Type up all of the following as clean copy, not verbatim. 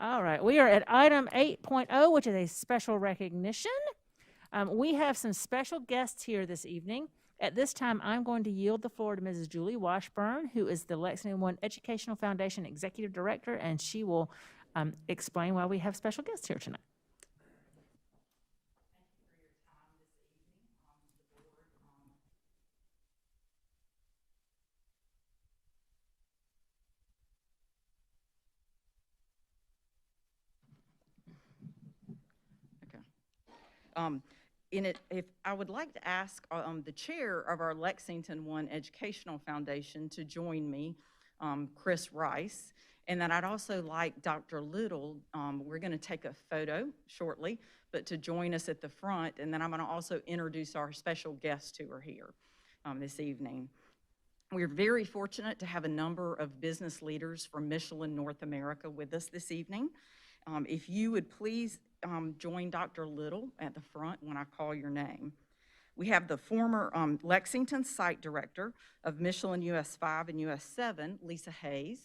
All right, we are at item 8.0, which is a special recognition. We have some special guests here this evening. At this time, I'm going to yield the floor to Mrs. Julie Washburn, who is the Lexington One Educational Foundation Executive Director, and she will explain why we have special guests here tonight. If I would like to ask the chair of our Lexington One Educational Foundation to join me, Chris Rice, and then I'd also like Dr. Little, we're going to take a photo shortly, but to join us at the front, and then I'm going to also introduce our special guests who are here this evening. We're very fortunate to have a number of business leaders from Michelin North America with us this evening. If you would please join Dr. Little at the front when I call your name. We have the former Lexington Site Director of Michelin US 5 and US 7, Lisa Hayes.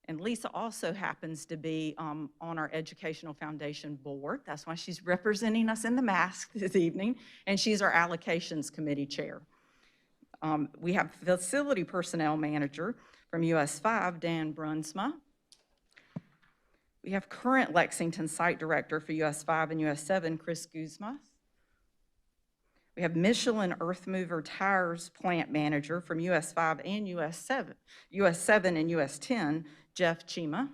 And Lisa also happens to be on our Educational Foundation board. That's why she's representing us in the mask this evening. And she's our Allocations Committee Chair. We have Facility Personnel Manager from US 5, Dan Brunsma. We have current Lexington Site Director for US 5 and US 7, Chris Guzmas. We have Michelin Earth Mover Tires Plant Manager from US 5 and US 7 and US 10, Jeff Chima.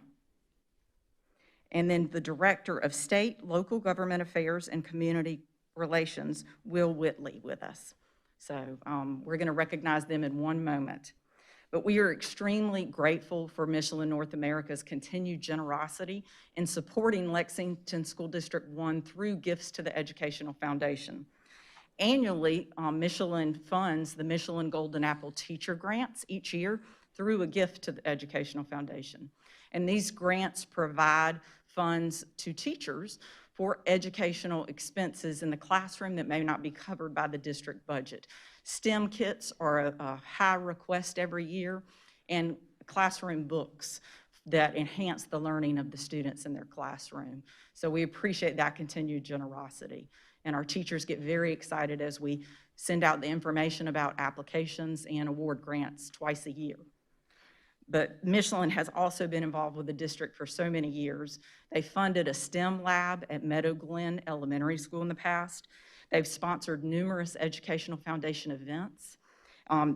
And then the Director of State, Local Government Affairs, and Community Relations, Will Whitley, with us. So we're going to recognize them in one moment. But we are extremely grateful for Michelin North America's continued generosity in supporting Lexington School District One through gifts to the Educational Foundation. Annually, Michelin funds the Michelin Golden Apple Teacher Grants each year through a gift to the Educational Foundation. And these grants provide funds to teachers for educational expenses in the classroom that may not be covered by the district budget. STEM kits are a high request every year, and classroom books that enhance the learning of the students in their classroom. So we appreciate that continued generosity. And our teachers get very excited as we send out the information about applications and award grants twice a year. But Michelin has also been involved with the district for so many years. They funded a STEM lab at Meadow Glen Elementary School in the past. They've sponsored numerous Educational Foundation events.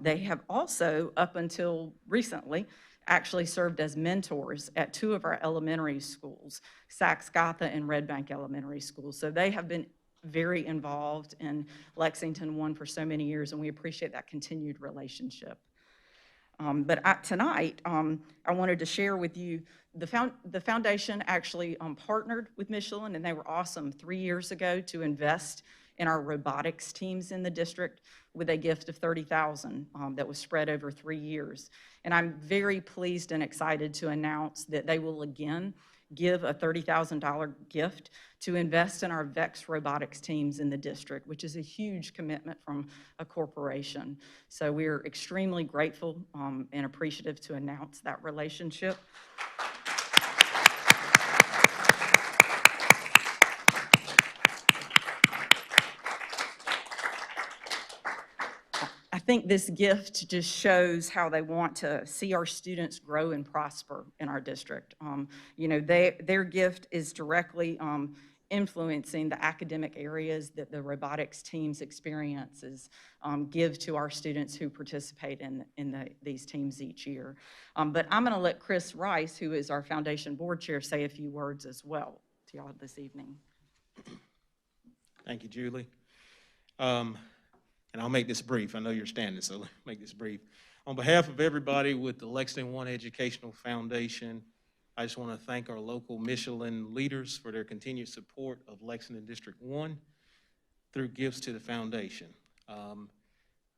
They have also, up until recently, actually served as mentors at two of our elementary schools, Saxe-Gotha and Red Bank Elementary Schools. So they have been very involved in Lexington One for so many years, and we appreciate that continued relationship. Tonight, I wanted to share with you, the foundation actually partnered with Michelin, and they were awesome 3 years ago to invest in our robotics teams in the district with a gift of $30,000 that was spread over 3 years. And I'm very pleased and excited to announce that they will again give a $30,000 gift to invest in our VEX robotics teams in the district, which is a huge commitment from a corporation. So we're extremely grateful and appreciative to announce that relationship. I think this gift just shows how they want to see our students grow and prosper in our district. You know, their gift is directly influencing the academic areas that the robotics teams experiences give to our students who participate in these teams each year. But I'm going to let Chris Rice, who is our foundation board chair, say a few words as well to y'all this evening. Thank you, Julie. And I'll make this brief. I know you're standing, so let me make this brief. On behalf of everybody with the Lexington One Educational Foundation, I just want to thank our local Michelin leaders for their continued support of Lexington District 1 through gifts to the foundation.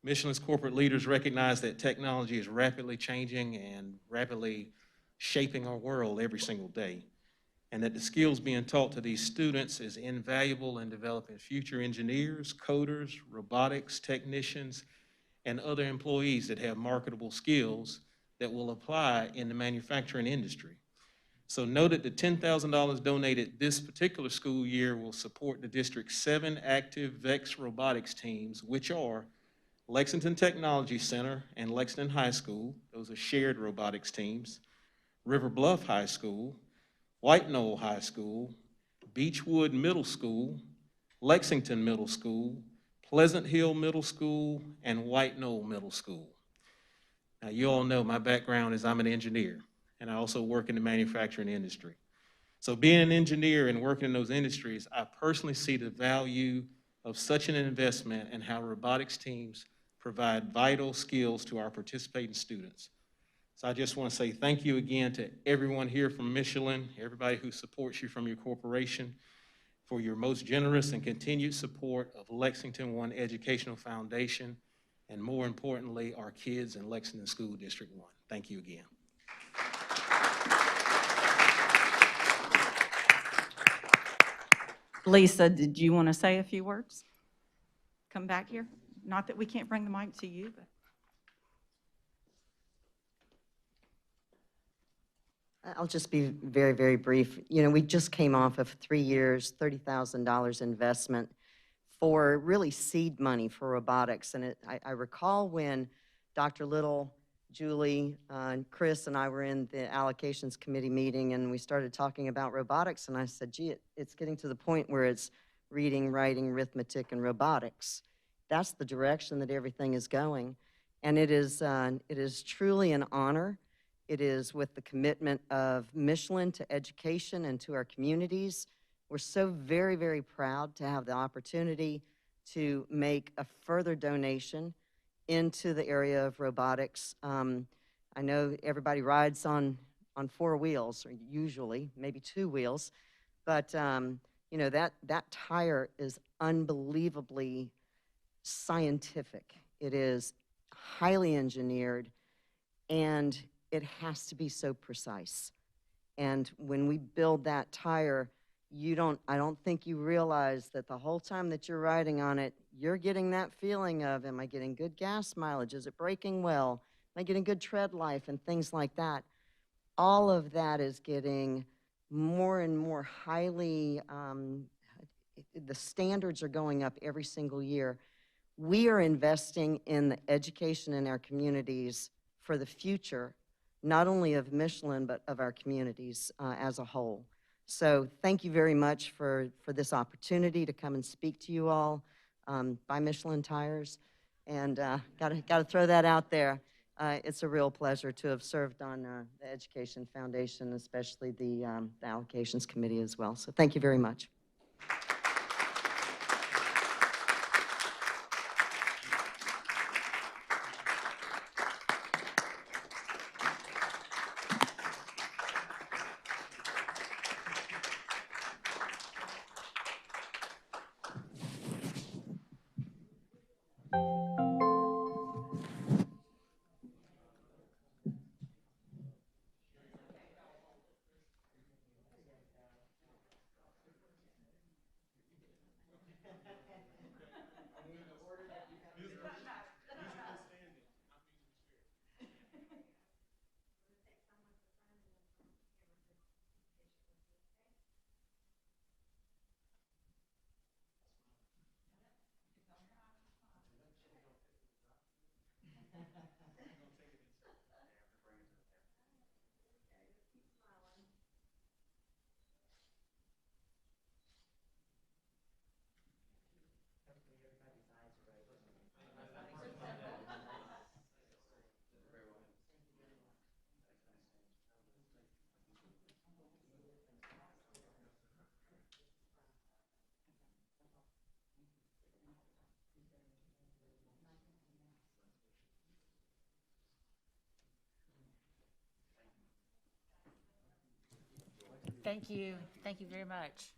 Michelin's corporate leaders recognize that technology is rapidly changing and rapidly shaping our world every single day, and that the skills being taught to these students is invaluable in developing future engineers, coders, robotics technicians, and other employees that have marketable skills that will apply in the manufacturing industry. So note that the $10,000 donated this particular school year will support the district's 7 active VEX robotics teams, which are Lexington Technology Center and Lexington High School. Those are shared robotics teams. River Bluff High School, White Knoll High School, Beechwood Middle School, Lexington Middle School, Pleasant Hill Middle School, and White Knoll Middle School. Now, you all know my background is I'm an engineer, and I also work in the manufacturing industry. So being an engineer and working in those industries, I personally see the value of such an investment and how robotics teams provide vital skills to our participating students. So I just want to say thank you again to everyone here from Michelin, everybody who supports you from your corporation, for your most generous and continued support of Lexington One Educational Foundation, and more importantly, our kids in Lexington School District 1. Thank you again. Lisa, did you want to say a few words? Come back here. Not that we can't bring the mic to you, but. I'll just be very, very brief. You know, we just came off of 3 years, $30,000 investment for really seed money for robotics. And I recall when Dr. Little, Julie, and Chris and I were in the allocations committee meeting, and we started talking about robotics, and I said, gee, it's getting to the point where it's reading, writing, arithmetic, and robotics. That's the direction that everything is going. And it is truly an honor. It is with the commitment of Michelin to education and to our communities. We're so very, very proud to have the opportunity to make a further donation into the area of robotics. I know everybody rides on 4 wheels, or usually, maybe 2 wheels, but you know, that tire is unbelievably scientific. It is highly engineered, and it has to be so precise. And when we build that tire, I don't think you realize that the whole time that you're riding on it, you're getting that feeling of, am I getting good gas mileage? Is it braking well? Am I getting good tread life and things like that? All of that is getting more and more highly, the standards are going up every single year. We are investing in the education in our communities for the future, not only of Michelin, but of our communities as a whole. So thank you very much for this opportunity to come and speak to you all. Buy Michelin tires, and gotta throw that out there. It's a real pleasure to have served on the Education Foundation, especially the Allocations Committee as well. So thank you very much. Thank you. Thank you very much.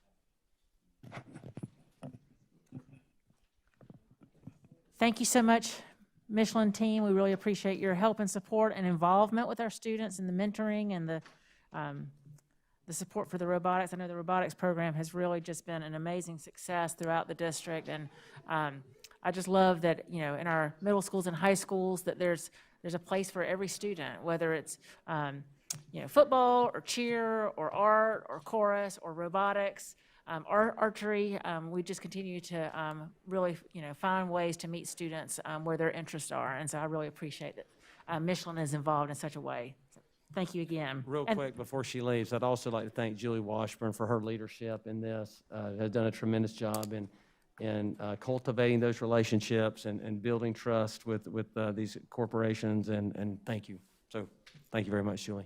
Thank you so much, Michelin team. We really appreciate your help and support and involvement with our students and the mentoring and the support for the robotics. I know the robotics program has really just been an amazing success throughout the district, and I just love that, you know, in our middle schools and high schools that there's a place for every student, whether it's football or cheer or art or chorus or robotics, archery. We just continue to really, find ways to meet students where their interests are. And so I really appreciate that Michelin is involved in such a way. So thank you again. Real And- quick, before she leaves, I'd also like to thank Julie Washburn for her leadership in this. Has done a tremendous job in cultivating those relationships and building trust with these corporations, and thank you. So thank you very much, Julie.